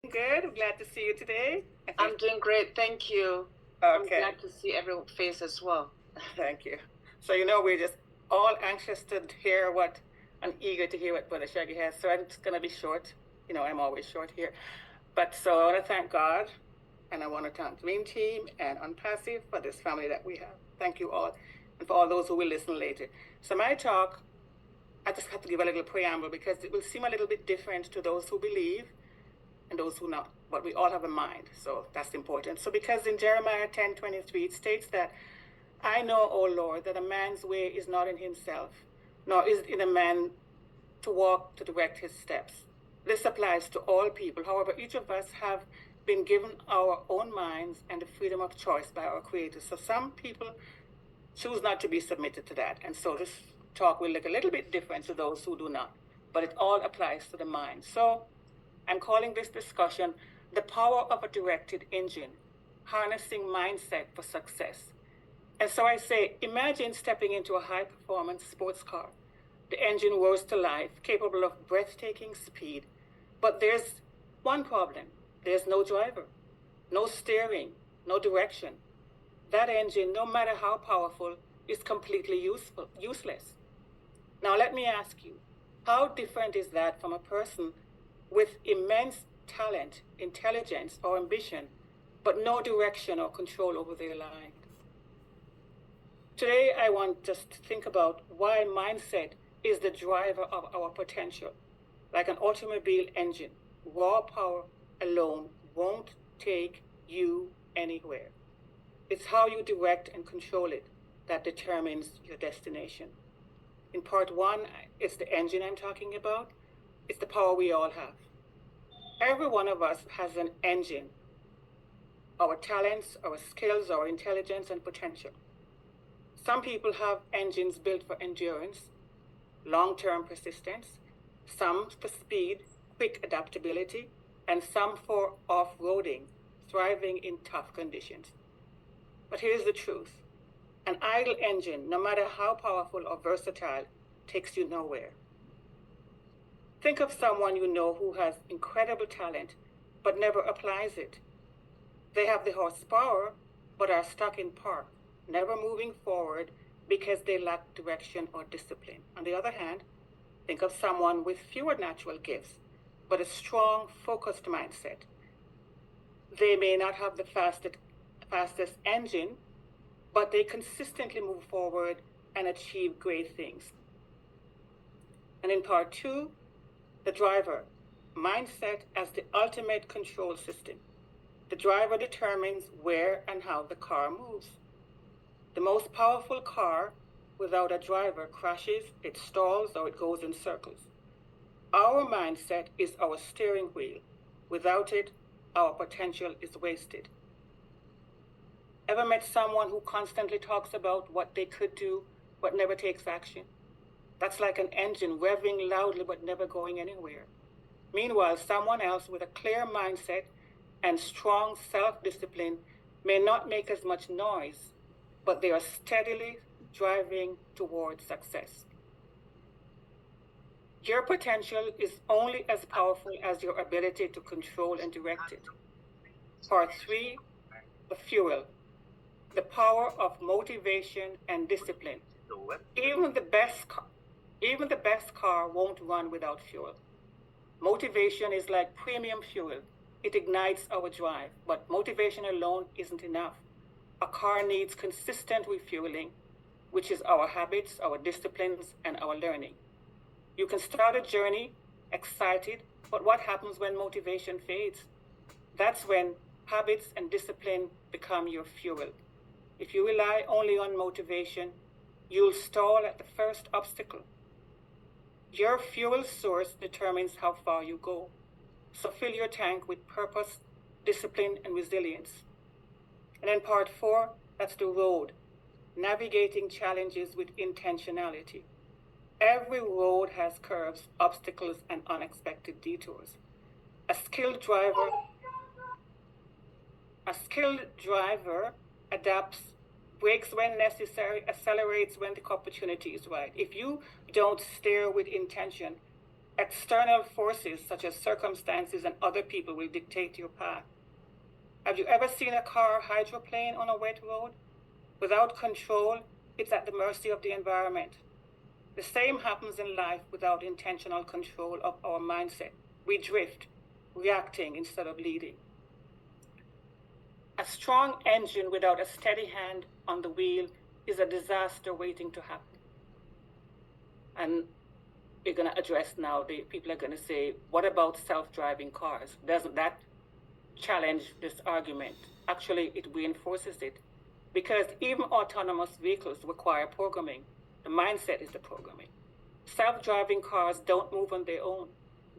Good. I'm glad to see you today. I'm doing great, thank you. I'm Okay. glad to see every face as well. Thank you. So, we're just all anxious to hear and eager to hear what Brother Shaggy has. So it's going to be short. I'm always short here. But so I want to thank God, and I want to thank Dream Team and Unpassive for this family that we have. Thank you all, and for all those who will listen later. So my talk, I just have to give a little preamble because it will seem a little bit different to those who believe and those who not, but we all have a mind, so that's important. So because in Jeremiah 10:23 it states that, I know, O Lord, that a man's way is not in himself, nor is it in a man to walk to direct his steps. This applies to all people. However, each of us have been given our own minds and the freedom of choice by our Creator. So some people choose not to be submitted to that. And so this talk will look a little bit different to those who do not, but it all applies to the mind. So I'm calling this discussion The Power of a Directed Engine, Harnessing Mindset for Success. And so I say, imagine stepping into a high-performance sports car. The engine roars to life, capable of breathtaking speed. But there's one problem. There's no driver, no steering, no direction. That engine, no matter how powerful, is completely useless. Now let me ask you, how different is that from a person with immense talent, intelligence, or ambition, but no direction or control over their life? Today, I want us to think about why mindset is the driver of our potential. Like an automobile engine, raw power alone won't take you anywhere. It's how you direct and control it that determines your destination. In part one, it's the engine I'm talking about. It's the power we all have. Every one of us has an engine. Our talents, our skills, our intelligence, and potential. Some people have engines built for endurance, long-term persistence, some for speed, quick adaptability, and some for off-roading, thriving in tough conditions. But here's the truth. An idle engine, no matter how powerful or versatile, takes you nowhere. Think of someone you know who has incredible talent, but never applies it. They have the horsepower, but are stuck in park, never moving forward because they lack direction or discipline. On the other hand, think of someone with fewer natural gifts, but a strong, focused mindset. They may not have the fastest engine, but they consistently move forward and achieve great things. And in part two, the driver, mindset as the ultimate control system. The driver determines where and how the car moves. The most powerful car without a driver crashes, it stalls, or it goes in circles. Our mindset is our steering wheel. Without it, our potential is wasted. Ever met someone who constantly talks about what they could do, but never takes action? That's like an engine revving loudly but never going anywhere. Meanwhile, someone else with a clear mindset and strong self-discipline may not make as much noise, but they are steadily driving towards success. Your potential is only as powerful as your ability to control and direct it. Part three, the fuel, the power of motivation and discipline. Even the best car won't run without fuel. Motivation is like premium fuel. It ignites our drive, but motivation alone isn't enough. A car needs consistent refueling, which is our habits, our disciplines, and our learning. You can start a journey excited, but what happens when motivation fades? That's when habits and discipline become your fuel. If you rely only on motivation, you'll stall at the first obstacle. Your fuel source determines how far you go. So fill your tank with purpose, discipline, and resilience. And then part four, that's the road, navigating challenges with intentionality. Every road has curves, obstacles, and unexpected detours. A skilled driver adapts, brakes when necessary, accelerates when the opportunity is right. If you don't steer with intention, External forces such as circumstances and other people will dictate your path. Have you ever seen a car hydroplane on a wet road? Without control, it's at the mercy of the environment. The same happens in life without intentional control of our mindset. We drift, reacting instead of leading. A strong engine without a steady hand on the wheel is a disaster waiting to happen. And we're going to address now, the people are going to say, what about self-driving cars? Doesn't that challenge this argument? Actually, it reinforces it, because even autonomous vehicles require programming. The mindset is the programming. Self-driving cars don't move on their own.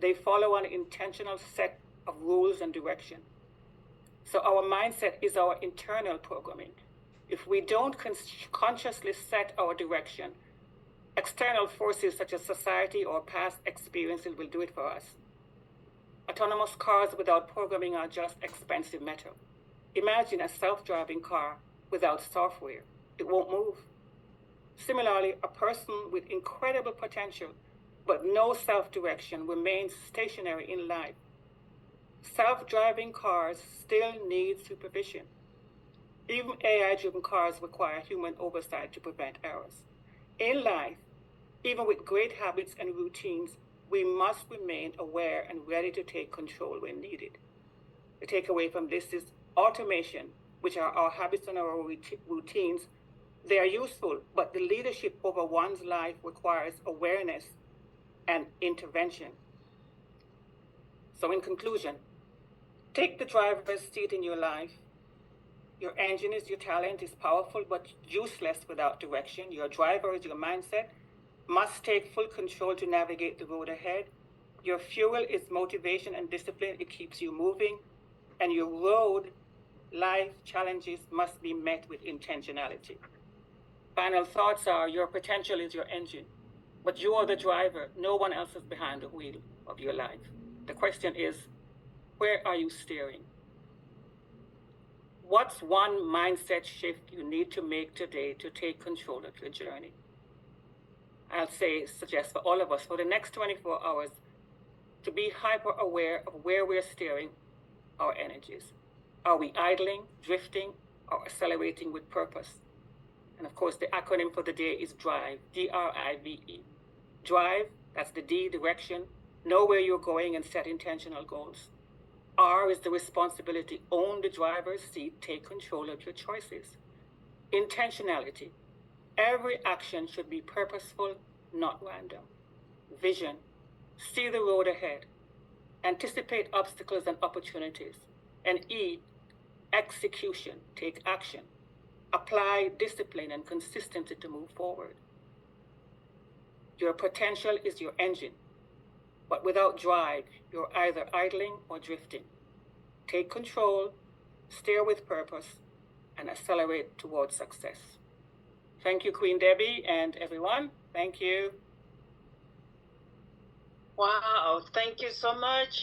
They follow an intentional set of rules and direction. So our mindset is our internal programming. If we don't consciously set our direction, external forces such as society or past experiences will do it for us. Autonomous cars without programming are just expensive metal. Imagine a self-driving car without software. It won't move. Similarly, a person with incredible potential but no self-direction remains stationary in life. Self-driving cars still need supervision. Even AI-driven cars require human oversight to prevent errors. In life, even with great habits and routines, we must remain aware and ready to take control when needed. The takeaway from this is automation, which are our habits and our routines. They are useful, but the leadership over one's life requires awareness and intervention. So in conclusion, take the driver's seat in your life. Your engine is your talent, is powerful but useless without direction. Your driver is your mindset, must take full control to navigate the road ahead. Your fuel is motivation and discipline. It keeps you moving. And your road life challenges must be met with intentionality. Final thoughts are, your potential is your engine, but you are the driver. No one else is behind the wheel of your life. The question is, where are you steering? What's one mindset shift you need to make today to take control of your journey? I'll suggest for all of us for the next 24 hours to be hyper aware of where we're steering our energies. Are we idling, drifting, or accelerating with purpose? And of course, the acronym for the day is DRIVE, D-R-I-V-E. Drive, that's the D, direction, know where you're going and set intentional goals. R is the responsibility, own the driver's seat, take control of your choices. Intentionality, every action should be purposeful, not random. Vision, see the road ahead, anticipate obstacles and opportunities. And E, execution, take action. Apply discipline and consistency to move forward. Your potential is your engine, but without drive, you're either idling or drifting. Take control, steer with purpose, and accelerate towards success. Thank you, Queen Debbie, and everyone. Thank you. Wow, thank you so much.